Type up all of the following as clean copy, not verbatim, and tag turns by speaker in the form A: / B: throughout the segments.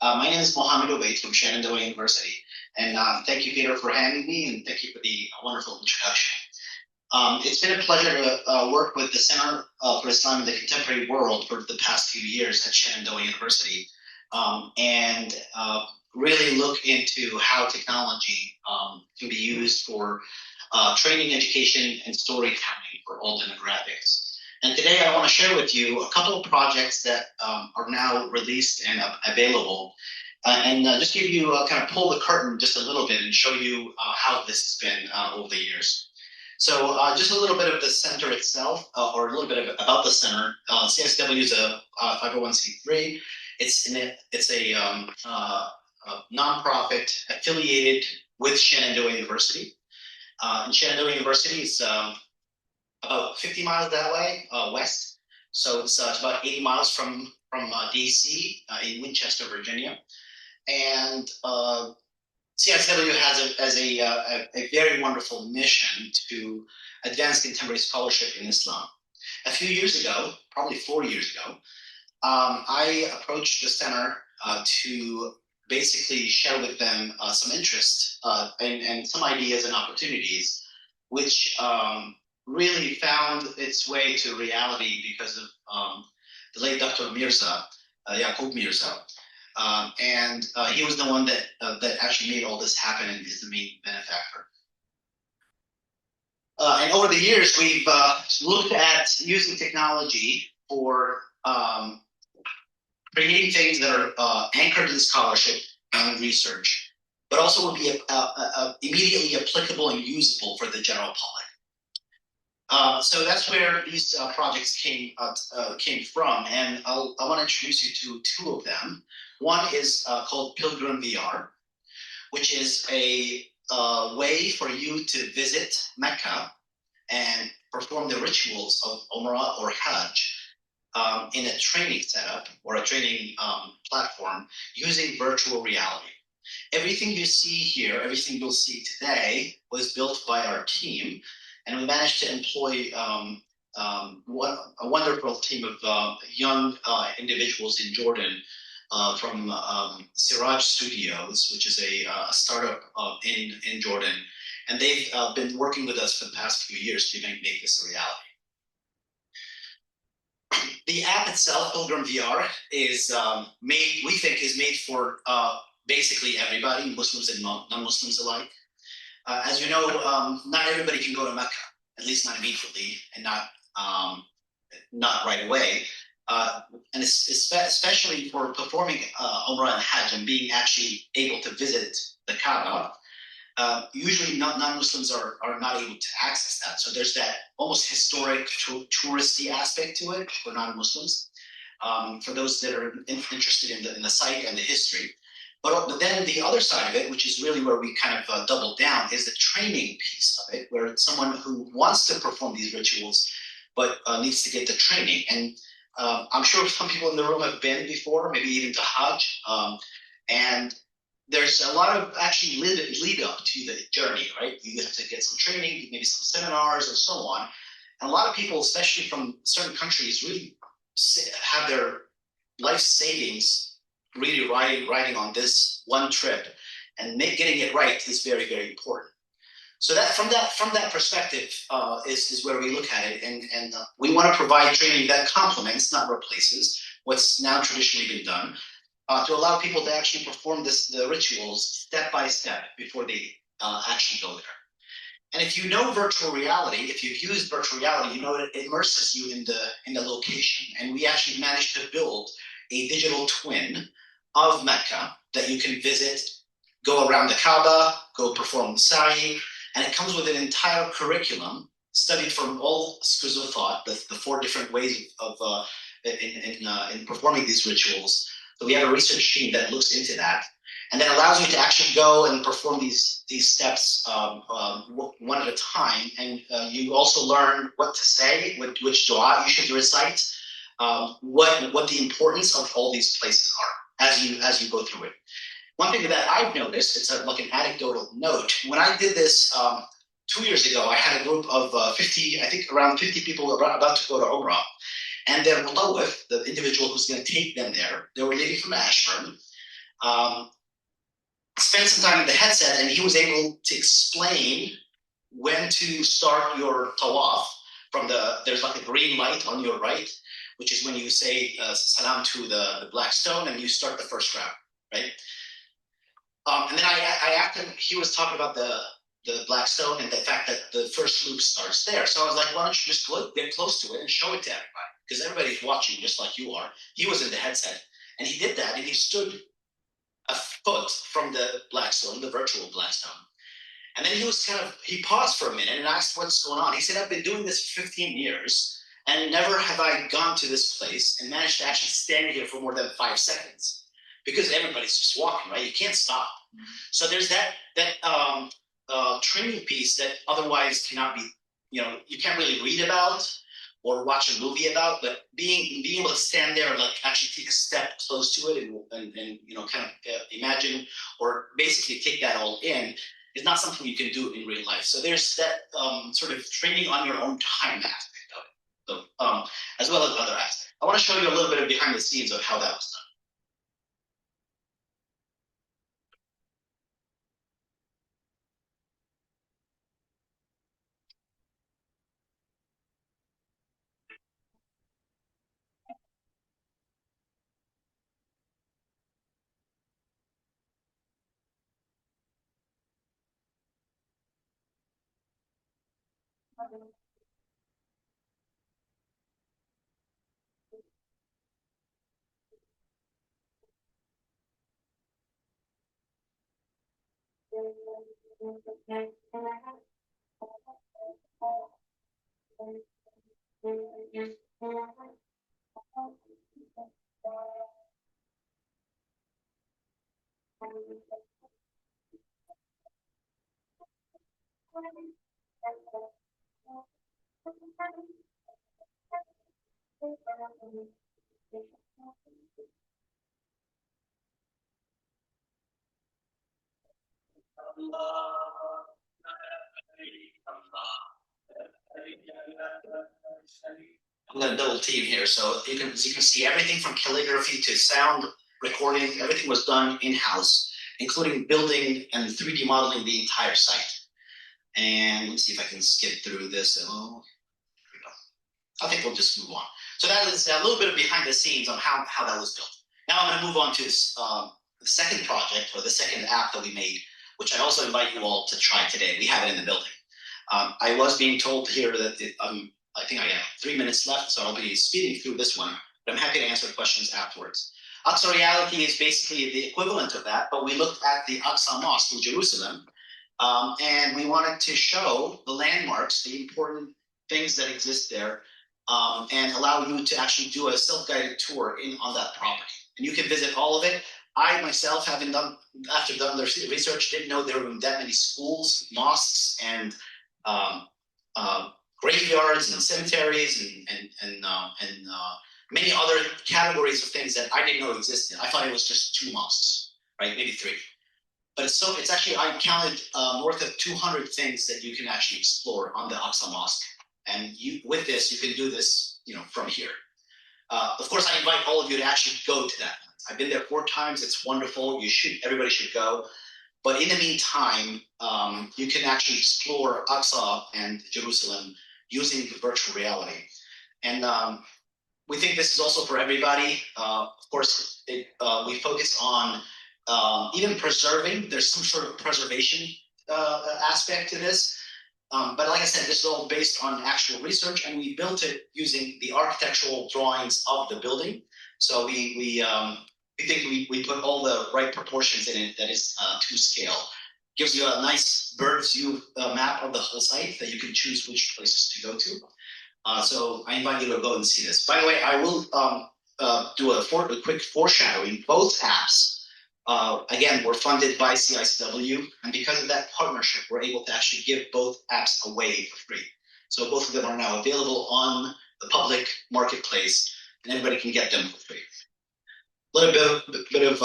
A: My name is Mohammad Obeid from Shenandoah University, and thank you, Peter, for having me, and thank you for the wonderful introduction. It's been a pleasure to work with the Center for Islam in the Contemporary World for the past few years at Shenandoah University, and really look into how technology can be used for training, education, and storytelling for all demographics. And today I want to share with you a couple of projects that are now released and available, and just give you kind of pull the curtain just a little bit and show you how this has been over the years. So just a little bit of the center itself, or a little bit about the center. CSW is a 501c3. It's a nonprofit affiliated with Shenandoah University. And Shenandoah University is about 50 miles that way west. So it's about 80 miles from DC in Winchester, Virginia. And CSW has a very wonderful mission to advance contemporary scholarship in Islam. A few years ago, probably 4 years ago, I approached the center to basically share with them some interest and some ideas and opportunities, which really found its way to reality because of the late Dr. Mirza, Yaqub Mirza. And he was the one that actually made all this happen and is the main benefactor. And over the years, we've looked at using technology for creating things that are anchored in scholarship and research, but also would be immediately applicable and usable for the general public. So that's where these projects came from, and I want to introduce you to two of them. One is called Pilgrim VR, which is a way for you to visit Mecca and perform the rituals of Umrah or Hajj in a training setup or a training platform using virtual reality. Everything you see here, everything you'll see today, was built by our team. And we managed to employ a wonderful team of young individuals in Jordan from Siraj Studios, which is a startup in Jordan. And they've been working with us for the past few years to make this a reality. The app itself, Pilgrim VR, is we think is made for basically everybody, Muslims and non-Muslims alike. As you know, not everybody can go to Mecca, at least not immediately, and not right away. And especially for performing Umrah and Hajj and being actually able to visit the Kaaba, usually non-Muslims are not able to access that. So there's that almost historic touristy aspect to it for non-Muslims. For those that are interested in the site and the history. But then the other side of it, which is really where we kind of double down, is the training piece of it, where it's someone who wants to perform these rituals, but needs to get the training. And I'm sure some people in the room have been before, maybe even to Hajj. And there's a lot of actually lead up to the journey, right? You have to get some training, maybe some seminars and so on. And a lot of people, especially from certain countries, really have their life savings really riding on this one trip, and getting it right is very, very important. So that from that perspective is where we look at it, and we want to provide training that complements, not replaces, what's now traditionally been done, to allow people to actually perform the rituals step by step before they actually go there. And if you know virtual reality, if you've used virtual reality, you know it immerses you in the location, and we actually managed to build a digital twin of Mecca that you can visit, go around the Kaaba, go perform Sa'i, and it comes with an entire curriculum studied from all schools of thought, the four different ways of in performing these rituals. So we have a research team that looks into that, and then allows you to actually go and perform these steps one at a time. And you also learn what to say, which dua you should recite, what the importance of all these places are as you go through it. One thing that I've noticed, it's like an anecdotal note. When I did this 2 years ago, I had a group of 50, I think around 50 people about to go to Umrah. And their mutawif, the individual who's going to take them there, they were leaving from Ashburn. spent some time in the headset, and he was able to explain when to start your tawaf from there's like a green light on your right, which is when you say salam to the black stone and you start the first round, right? And then I asked him, he was talking about the black stone and the fact that the first loop starts there. So I was like, why don't you just get close to it and show it to everybody? Because everybody's watching just like you are. He was in the headset, and he did that, and he stood a foot from the black stone, the virtual black stone. And then he paused for a minute and asked what's going on. He said, I've been doing this for 15 years, and never have I gone to this place and managed to actually stand here for more than 5 seconds, because everybody's just walking, right? You can't stop. Mm-hmm. So there's that training piece that otherwise cannot be, you can't really read about or watch a movie about, but being able to stand there and like actually take a step close to it and kind of imagine or basically take that all in is not something you can do in real life. So there's that sort of training on your own time aspect of it, so, as well as other aspects. I want to show you a little bit of behind the scenes of how that was done. I'm going to double team here. So as you can see, everything from calligraphy to sound recording, everything was done in-house, including building and 3D modeling the entire site. And let's see if I can skip through this. Oh, here we go. I think we'll just move on. So that is a little bit of behind the scenes on how that was built. Now I'm going to move on to the second project, or the second app that we made, which I also invite you all to try today. We have it in the building. I was being told here that I think I have 3 minutes left, so I'll be speeding through this one, but I'm happy to answer questions afterwards. Aqsa Reality is basically the equivalent of that, but we looked at the Aqsa Mosque in Jerusalem, and we wanted to show the landmarks, the important things that exist there, and allow you to actually do a self-guided tour on that property. And you can visit all of it. I myself, after done the research, didn't know there were that many schools, mosques, and graveyards and cemeteries and many other categories of things that I didn't know existed. I thought it was just 2 mosques, right? Maybe 3. But it's actually, I counted north of 200 things that you can actually explore on the Aqsa Mosque. And with this, you can do this, from here. Of course, I invite all of you to actually go to that. I've been there 4 times. It's wonderful. Everybody should go. But in the meantime, you can actually explore Aqsa and Jerusalem using virtual reality. And we think this is also for everybody. Of course, we focus on even preserving. There's some sort of preservation aspect to this. But like I said, this is all based on actual research, and we built it using the architectural drawings of the building. So we think we put all the right proportions in it that is to scale. Gives you a nice bird's view map of the whole site that you can choose which places to go to. So I invite you to go and see this. By the way, I will do a quick foreshadowing. Both apps, again, were funded by CICW, and because of that partnership, we're able to actually give both apps away for free. So both of them are now available on the public marketplace, and everybody can get them for free. A little bit of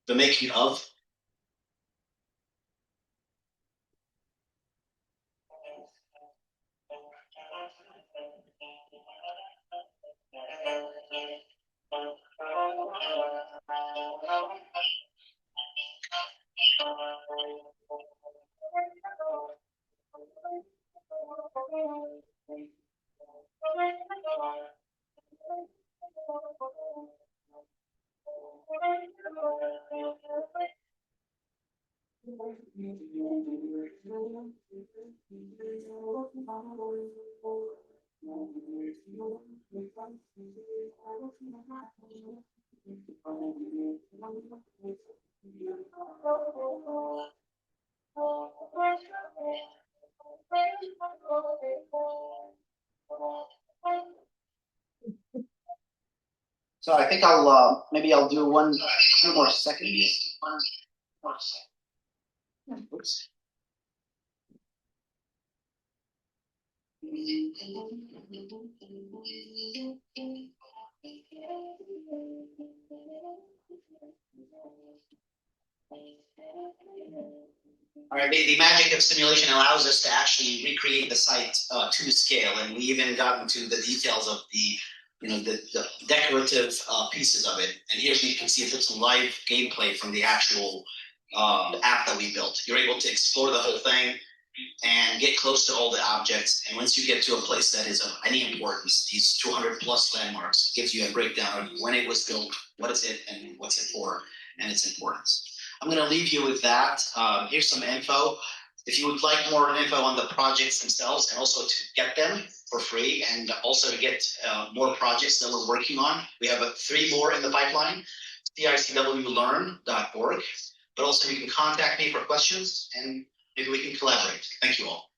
A: the making of. So I think maybe I'll do two more seconds. One more second. Oops. All right, the magic of simulation allows us to actually recreate the site to scale, and we even got into the details of the decorative pieces of it. And here you can see some live gameplay from the actual app that we built. You're able to explore the whole thing and get close to all the objects. And once you get to a place that is of any importance, these 200 plus landmarks gives you a breakdown of when it was built, what is it, and what's it for, and its importance. I'm going to leave you with that. Here's some info. If you would like more info on the projects themselves, and also to get them for free, and also to get more projects that we're working on, we have 3 more in the pipeline, cicwlearn.org. But also you can contact me for questions, and maybe we can collaborate. Thank you all.